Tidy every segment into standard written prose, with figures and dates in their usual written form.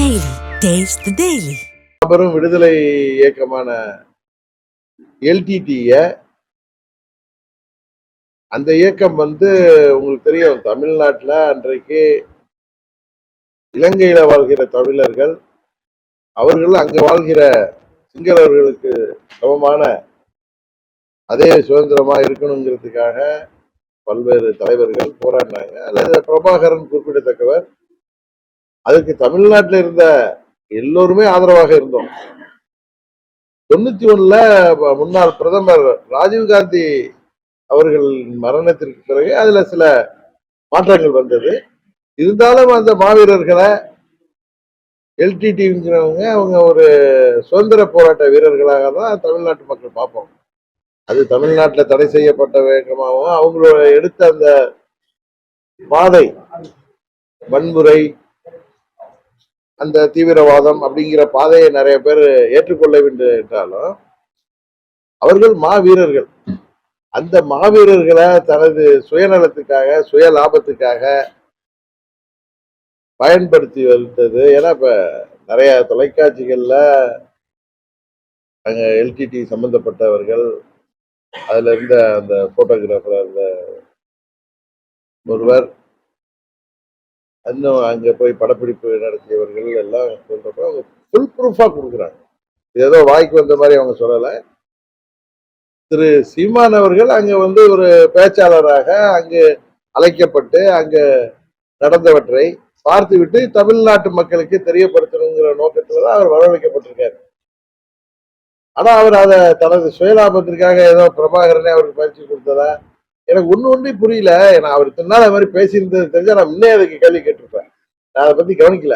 Daily. Taste the Daily. மாபெரும் விடுதலை இயக்கமான எல்டிடிய அந்த இயக்கம் உங்களுக்கு தெரியும், தமிழ்நாட்டில் அன்றைக்கு இலங்கையில வாழ்கிற தமிழர்கள் அவர்கள் அங்க வாழ்கிற சிங்களவர்களுக்கு சமமான அதே சுதந்திரமா இருக்கணுங்கிறதுக்காக பல்வேறு தலைவர்கள் போராடினாங்க. அல்லது பிரபாகரன் குறிப்பிடத்தக்கவர். அதுக்கு தமிழ்நாட்டில் இருந்த எல்லோருமே ஆதரவாக இருந்தோம். 91 முன்னாள் பிரதமர் ராஜீவ்காந்தி அவர்கள் மரணத்திற்கு பிறகு அதுல சில மாற்றங்கள் வந்தது. இருந்தாலும் அந்த மாவீரர்களை எல்டிடிங்கிறவங்க அவங்க ஒரு சுதந்திர போராட்ட வீரர்களாக தான் தமிழ்நாட்டு மக்கள் பார்ப்போம். அது தமிழ்நாட்டில் தடை செய்யப்பட்ட வேகமாகவும் அவங்களோட எடுத்த அந்த பாதை வன்முறை, அந்த தீவிரவாதம் அப்படிங்கிற பாதையை நிறைய பேர் ஏற்றுக்கொள்ளவில்லை என்றாலும் அவர்கள் மாவீரர்கள். அந்த மாவீரர்களை தனது சுயநலத்துக்காக சுய லாபத்துக்காக பயன்படுத்தி வந்தது. ஏன்னா இப்ப நிறைய தொலைக்காட்சிகள்ல அங்க எல்டிடி சம்பந்தப்பட்டவர்கள், அதுல இருந்த அந்த போட்டோகிராஃபர் அந்த ஒருவர், இன்னும் அங்க போய் படப்பிடிப்பு நடத்தியவர்கள் எல்லாம் சொல்றப்ப அவங்க ஃபுல் ப்ரூஃபா கொடுக்குறாங்க. ஏதோ வாய்க்கு வந்த மாதிரி அவங்க சொல்லல. திரு சீமான் அவர்கள் அங்க ஒரு பேச்சாளராக அங்கு அழைக்கப்பட்டு அங்க நடந்தவற்றை பார்த்துவிட்டு தமிழ்நாட்டு மக்களுக்கு தெரியப்படுத்தணுங்கிற நோக்கத்துலதான் அவர் வரவழைக்கப்பட்டிருக்காரு. ஆனா அவர் அதை தனது சுயலாபத்திற்காக ஏதோ பிரபாகரனே அவருக்கு பயிற்சி கொடுத்ததா எனக்கு ஒண்ணு புரியல. நான் அவர் இத்தனை நாள் அது மாதிரி பேசியிருந்தது தெரிஞ்சா நான் முன்னே அதுக்கு கேள்வி கேட்டிருப்பேன். நான் அதை பத்தி கவனிக்கல.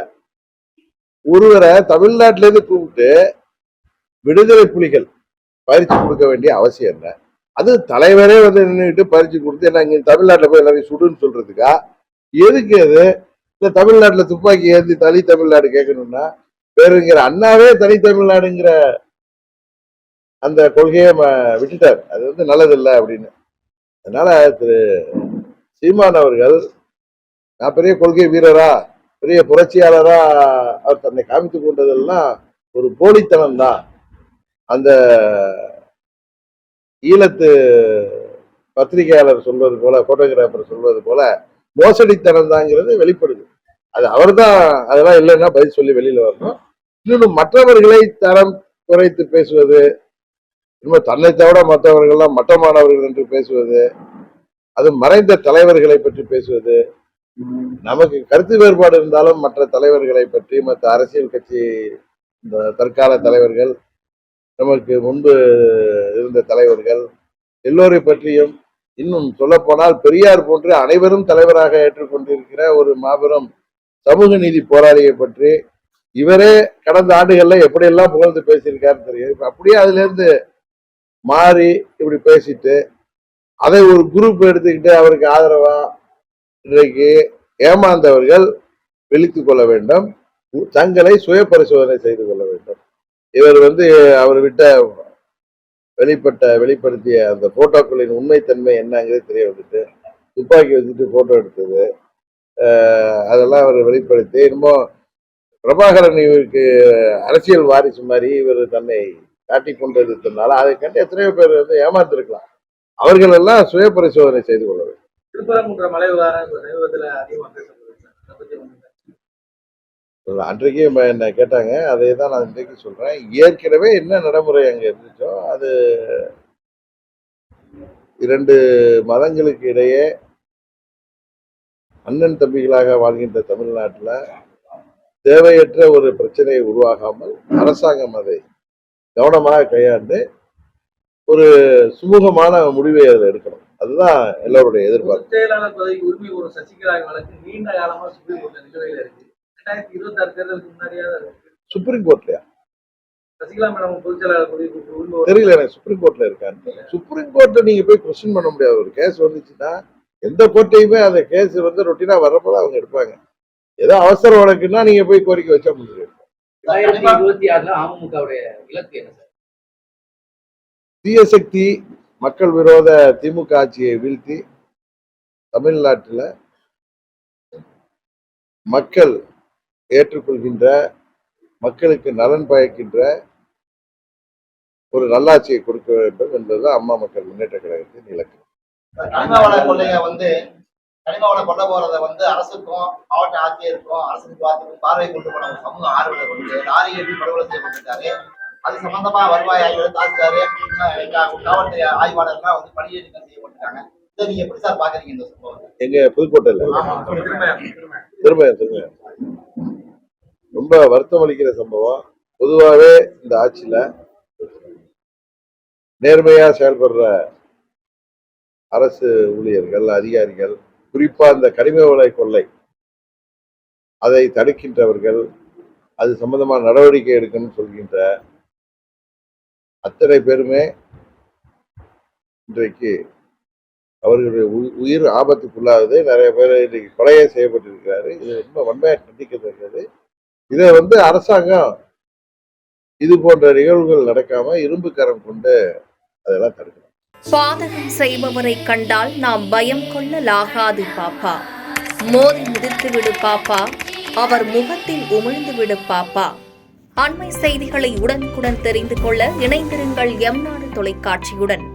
ஒருவரை தமிழ்நாட்டில இருந்து கூப்பிட்டு விடுதலை புலிகள் பயிற்சி கொடுக்க வேண்டிய அவசியம் என்ன? அது தலைவரே நின்றுட்டு பயிற்சி கொடுத்து என்ன இங்க தமிழ்நாட்டில் போய் எல்லாரையும் சுடுன்னு சொல்றதுக்கா? எதுக்கு அது? இந்த தமிழ்நாட்டில் துப்பாக்கி ஏந்தி தனி தமிழ்நாடு கேட்கணும்னா பேருங்கிற அண்ணாவே தனி தமிழ்நாடுங்கிற அந்த கொள்கையை விட்டுட்டார். அது நல்லதில்லை அப்படின்னு. அதனால திரு சீமான் அவர்கள் நான் பெரிய கொள்கை வீரரா பெரிய புரட்சியாளரா அவர் தன்னை காமித்துக் கொண்டதெல்லாம் ஒரு போலித்தனம் தான். அந்த ஈழத்து பத்திரிகையாளர் சொல்வது போல, போட்டோகிராஃபர் சொல்வது போல மோசடித்தனம் தாங்கிறது வெளிப்படுது. அது அவர் தான் அதெல்லாம் இல்லைன்னா பதில் சொல்லி வெளியில வரணும். இன்னும் மற்றவர்களை தரம் குறைத்து பேசுவது, இன்னும் தன்னை தவிர மற்றவர்கள்லாம் மட்டமானவர்கள் என்று பேசுவது, அது மறைந்த தலைவர்களை பற்றி பேசுவது, நமக்கு கருத்து வேறுபாடு இருந்தாலும் மற்ற தலைவர்களை பற்றி, மற்ற அரசியல் கட்சி தற்கால தலைவர்கள், நமக்கு முன்பு இருந்த தலைவர்கள் எல்லோரை பற்றியும், இன்னும் சொல்ல போனால் பெரியார் போன்று அனைவரும் தலைவராக ஏற்றுக்கொண்டிருக்கிற ஒரு மாபெரும் சமூக நீதி போராளியை பற்றி இவரே கடந்த ஆண்டுகள்ல எப்படியெல்லாம் புகழ்ந்து பேசியிருக்காருன்னு தெரியும். இப்ப அப்படியே அதுல இருந்து மாறி இப்படி பேசிட்டு அதை ஒரு குரூப் எடுத்துக்கிட்டு அவருக்கு ஆதரவா இன்றைக்கு ஏமாந்தவர்கள் விழித்துக் கொள்ள வேண்டும், தங்களை சுய பரிசோதனை செய்து கொள்ள வேண்டும். இவர் அவர் விட்ட வெளிப்படுத்திய அந்த போட்டோக்களின் உண்மைத்தன்மை என்னங்கிறது தெரிய வந்துட்டு, துப்பாக்கி வச்சுட்டு போட்டோ எடுத்தது, அதெல்லாம் அவர் வெளிப்படுத்தி இன்னும் பிரபாகரன் இவருக்கு அரசியல் வாரிசு மாதிரி இவர் தன்னை காட்டிக் கொண்டிருந்ததுனால அதை கண்டு எத்தனையோ பேர் ஏமாத்திருக்கலாம். அவர்கள் எல்லாம் சுய பரிசோதனை செய்து கொள்ள வேண்டும். அன்றைக்கு என்ன கேட்டாங்க, அதை தான் நான் இன்றைக்கு சொல்றேன். ஏற்கனவே என்ன நடைமுறை அங்க இருந்துச்சோ அது இரண்டு மதங்களுக்கு இடையே அண்ணன் தம்பிகளாக வாழ்கின்ற தமிழ்நாட்டில் தேவையற்ற ஒரு பிரச்சனையை உருவாகாமல் அரசாங்கம் அதை கவனமாக கையாண்டு ஒரு சுமூகமான முடிவை அதில் எடுக்கணும். அதுதான் எல்லாருடைய எதிர்பார்ப்பு. செயலாளர் பதவிக்கு உரிமை ஒரு சசிகலா வழக்கு நீண்ட காலமா சுப்ரீம் கோர்ட்ல நிலுவையில் இருக்கு. 2026 தேர்தலுக்கு முன்னாடியாவது சுப்ரீம் கோர்ட்லயா? சசிகலா மேடம் பொதுச் செயலாளர் பதவிக்கு தெரியல எனக்கு. சுப்ரீம் கோர்ட்ல இருக்கான்னு. சுப்ரீம் கோர்ட்ல நீங்க போய் கொஸ்டின் பண்ண முடியாது. ஒரு கேஸ் வந்துச்சுன்னா எந்த கோர்ட்டையுமே அந்த கேஸ் ரொட்டீனா வர்றப்பதான் அவங்க எடுப்பாங்க. ஏதோ அவசர வழக்குன்னா நீங்க போய் கோரிக்கை வச்சா முடியும். 2026 அமமுகவுடைய இலக்கு என்ன சார்? தீயசக்தி மக்கள் விரோத திமுக ஆட்சியை வீழ்த்தி தமிழ்நாட்டில் மக்கள் ஏற்றுக்கொள்கின்ற, மக்களுக்கு நலன் பயக்கின்ற ஒரு நல்லாட்சியை கொடுக்க வேண்டும் என்பதுதான் அம்மா மக்கள் முன்னேற்ற கழகத்தின் இலக்கு. கனிம வள கொள்ளைய கனிம வள கொள்ள போறதை அரசுக்கும் மாவட்ட ஆட்சியருக்கும் அரசுக்கு பார்வை கொண்டு போன ஒரு சமூக ஆர்வலர் லாரி ஏற்றி படுகொலை செய்யப்பட்டிருக்காரு. அது சம்பந்தமா வருவாய் ஆய்வாளர் தாசில்தாரு காவல்துறை ஆய்வாளர்லாம் பணியை நீக்கம் செய்யப்பட்டிருக்காங்க. இதை நீங்க எப்படி சார் பாக்குறீங்க இந்த சம்பவத்தை? எங்க புதுக்கோட்டையில திரும்ப ரொம்ப வருத்தம் அளிக்கிற சம்பவம். பொதுவாகவே இந்த ஆட்சியில நேர்மையா செயல்படுற அரசு ஊழியர்கள், அதிகாரிகள், குறிப்பா இந்த கனிம வள கொள்ளை அதை தடுக்கின்றவர்கள், அது சம்பந்தமா நடவடிக்கை எடுக்கணும்னு சொல்கின்ற அத்தனை பேருமே இன்றைக்கு அவர்களுடைய உயிர் ஆபத்துக்குள்ளாகுது. நிறைய பேர் இன்னைக்கு கொலையே செய்யப்பட்டிருக்கிறாரு. இது ரொம்ப வன்மையாக கண்டிக்கத்தக்கது. இதை அரசாங்கம் இது போன்ற நிகழ்வுகள் நடக்காம இரும்பு கரம் கொண்டு அதெல்லாம் தடுக்கணும். பாதகம் செய்பவரை கண்டால் நாம் பயம் கொள்ளலாகாது பாப்பா. மோதி மிதித்து விடு பாப்பா, அவர் முகத்தில் உமிழ்ந்து விடு பாப்பா. அண்மை செய்திகளை உடனுக்குடன் தெரிந்து கொள்ள இணைந்திருங்கள் எம் நாடு தொலைக்காட்சியுடன்.